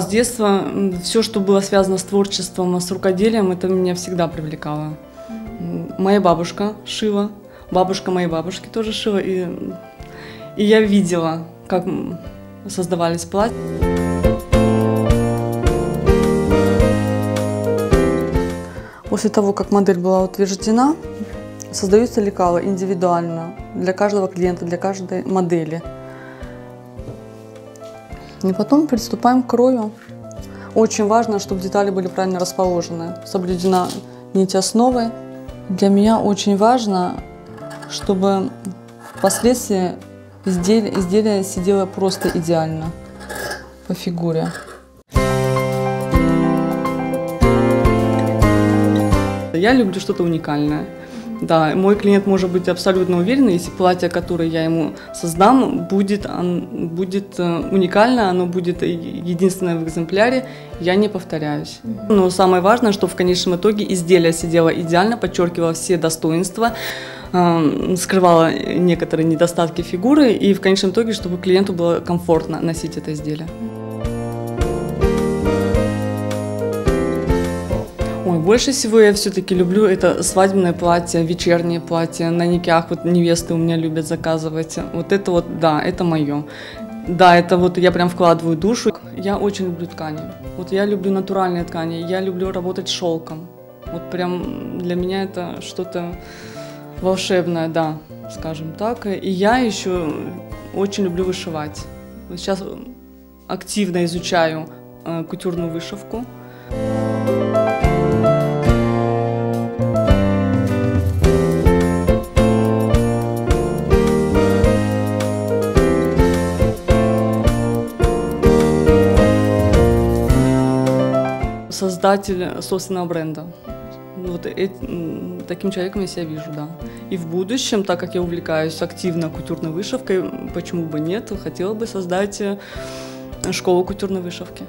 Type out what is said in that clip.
детства все, что было связано с творчеством, с рукоделием, это меня всегда привлекало. Моя бабушка шила, бабушка моей бабушки тоже шила, и я видела, как создавались платья. После того, как модель была утверждена, создаются лекала индивидуально для каждого клиента, для каждой модели. И потом приступаем к крою. Очень важно, чтобы детали были правильно расположены, соблюдена нить основы. Для меня очень важно, чтобы впоследствии изделие сидело просто идеально по фигуре. Я люблю что-то уникальное. Да, мой клиент может быть абсолютно уверен, если платье, которое я ему создам, будет уникально, оно будет единственное в экземпляре, я не повторяюсь. Но самое важное, что в конечном итоге изделие сидело идеально, подчеркивало все достоинства, скрывало некоторые недостатки фигуры, и в конечном итоге, чтобы клиенту было комфортно носить это изделие. Ой, больше всего я все-таки люблю это свадебное платье, вечернее платье, на никях, вот невесты у меня любят заказывать. Вот это вот, да, это мое. Да, это вот я прям вкладываю душу. Я очень люблю ткани. Вот я люблю натуральные ткани, я люблю работать шелком. Вот прям для меня это что-то волшебное, да, скажем так. И я еще очень люблю вышивать. Вот сейчас активно изучаю кутюрную вышивку. Создатель собственного бренда. Вот таким человеком я себя вижу, да. И в будущем, так как я увлекаюсь активно кутюрной вышивкой, почему бы нет, хотела бы создать школу кутюрной вышивки.